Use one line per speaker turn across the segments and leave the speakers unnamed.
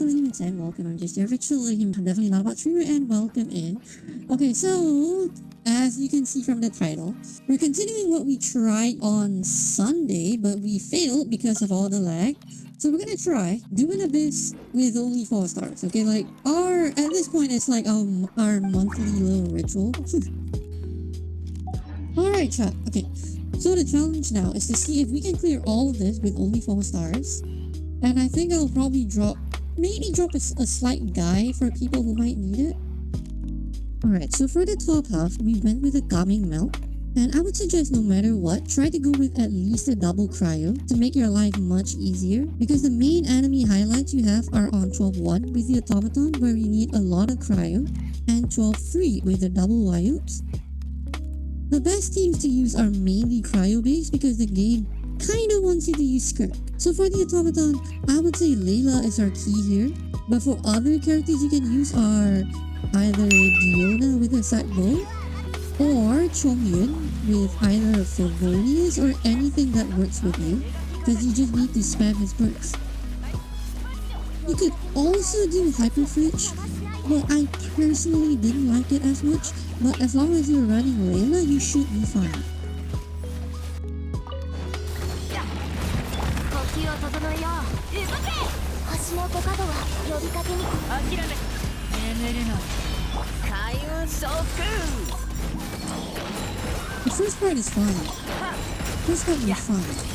definitely even saying welcome. I'm just here for chilling. I'm definitely not about streamer and welcome in. Okay, so as you can see from the title, we're continuing what we tried on Sunday, but we failed because of all the lag. So we're gonna try doing Abyss with only 4 stars. Okay, like at this point it's like our monthly little ritual. Alright chat, okay. So the challenge now is to see if we can clear all of this with only 4 stars. And I think I'll probably maybe drop a slight guide for people who might need it. Alright, so for the top half, we went with a calming melt. And I would suggest no matter what, try to go with at least a double cryo to make your life much easier. Because the main enemy highlights you have are on 12-1 with the Automaton, where you need a lot of cryo, and 12-3 with the double Wayobs. The best teams to use are mainly cryo-based because the game kinda wants you to use Skirk. So for the Automaton, I would say Layla is our key here. But for other characters you can use are either Diona with a side bow, or Chongyun with either Favonius or anything that works with you, because you just need to spam his perks. You could also do Hyper Fridge, but I personally didn't like it as much, but as long as you're running Layla, you should be fine. The first part is fine. First part was fine.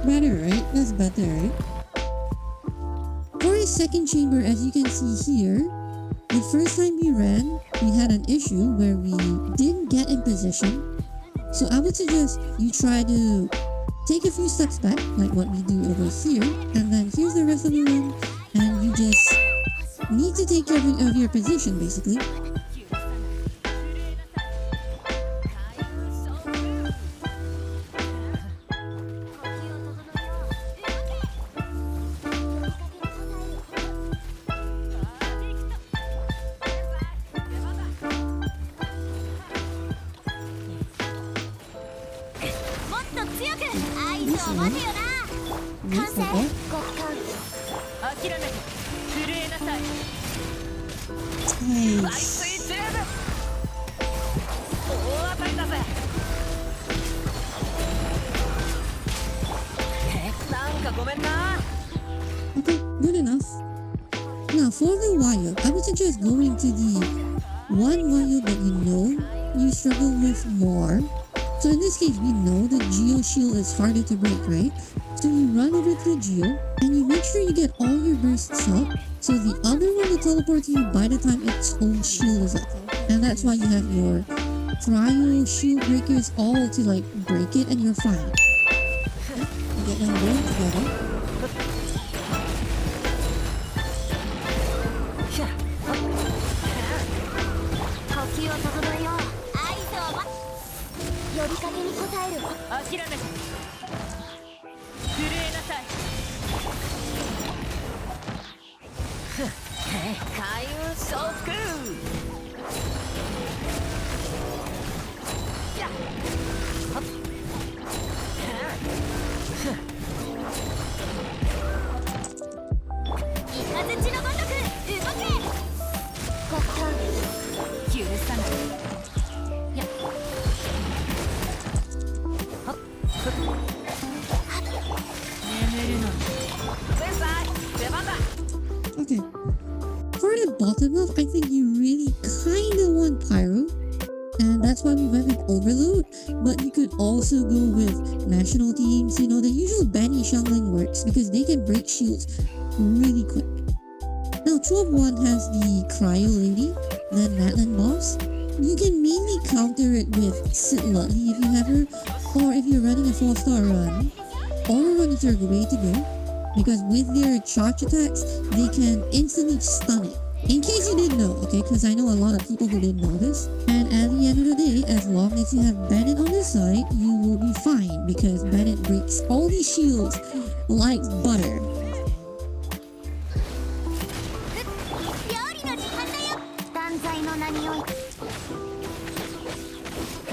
Better, right? That's better, right? For his second chamber, as you can see here, the first time we ran, we had an issue where we didn't get in position. So I would suggest you try to take a few steps back, like what we do over here, and then here's the rest of the room, and you just need to take care of your position, basically. Okay, good enough. Now for the Wayob, I would suggest going to the one Wayob that you know you struggle with more. So in this case, we know the Geo shield is harder to break, right? So you run over to the Geo, and you make sure you get all your bursts up, so the other one will teleport to you by the time its own shield is up. And that's why you have your cryo shield breakers all to like break it, and you're fine. Get them going together. Okay, for the bottom half, I think you really kinda want Pyro, and that's why we went with Overload, but you could also go with national teams. You know, the usual Benny Shungling works because they can break shields really quick. Now 12-1 has the Cryo Lady, the Natlan boss, You can mainly counter it with Sit Lucky if you have her, or if you're running a 4-star run. Aura Run is your way to go, because with their charge attacks, they can instantly stun it. In case you didn't know, okay, because I know a lot of people who didn't know this. And at the end of the day, as long as you have Bennett on this side, you will be fine, because Bennett breaks all these shields like butter.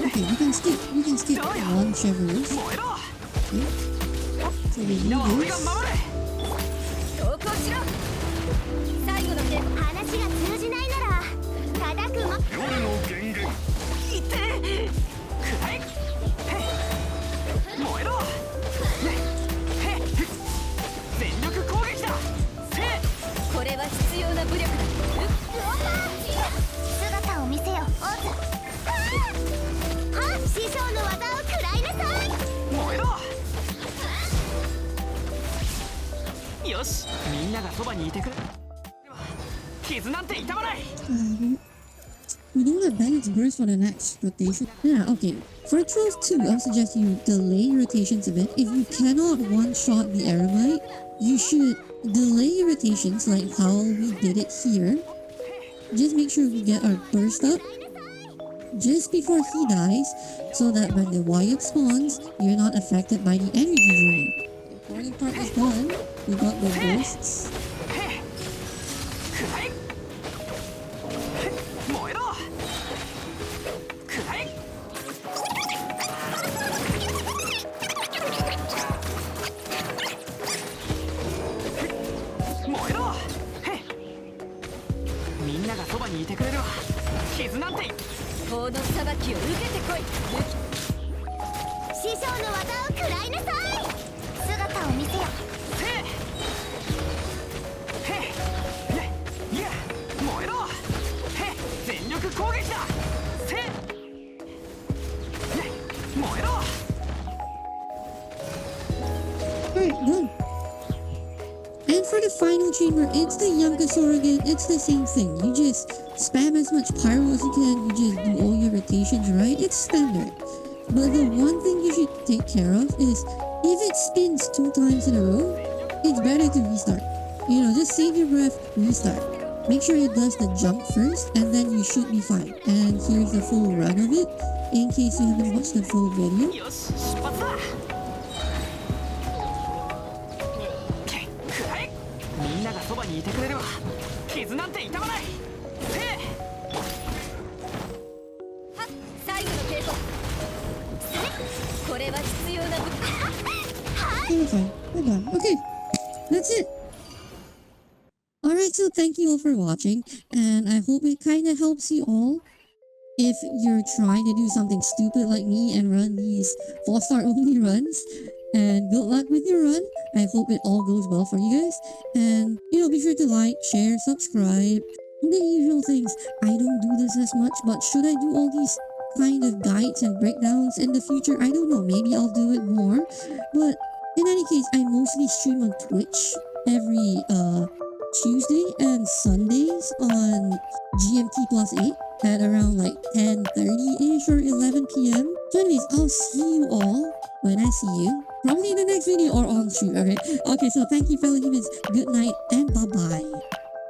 Okay, we can skip one Chevrolet. Okay. So we do this.
最後の手話が通じないなら叩くも夜の源源いてくらい燃えろ全力攻撃だこれは必要な武力だ姿を見せよオズ師匠の技を食らいなさい燃えろよしみんながそばにいてくれWe don't have Bennett's burst for the next rotation. Yeah, okay. For Trolls 2, I suggest you delay rotations a bit. If you cannot one-shot the Hermatic, you should delay rotations like how we did it here. Just make sure we get our burst up just before he dies, so that when the Wayob spawns, you're not affected by the energy drain. The important part is done. We got the bursts. Done. And for the final chamber, it's the Yumkasaurus again. It's the same thing. You just spam as much pyro as you can. You just do all your rotations right. It's standard. But the one thing you should take care of is if it spins 2 times in a row, it's better to restart. You know, just save your breath, restart. Make sure it does the jump first, and then you should be fine. And here's the full run of it, in case you haven't watched the full video. Okay, we're done. Okay, that's it. Alright, so thank you all for watching, and I hope it kind of helps you all if you're trying to do something stupid like me and run these 4-star only runs. And good luck with your run. I hope it all goes well for you guys. And, you know, be sure to like, share, subscribe, the usual things. I don't do this as much, but should I do all these kind of guides and breakdowns in the future? I don't know. Maybe I'll do it more. But in any case, I mostly stream on Twitch every Tuesday and Sundays on GMT plus 8 at around like 10:30ish or 11 p.m. So anyways, I'll see you all when I see you. Probably in the next video or on stream, okay? Okay, so thank you fellow humans. Good night and bye-bye.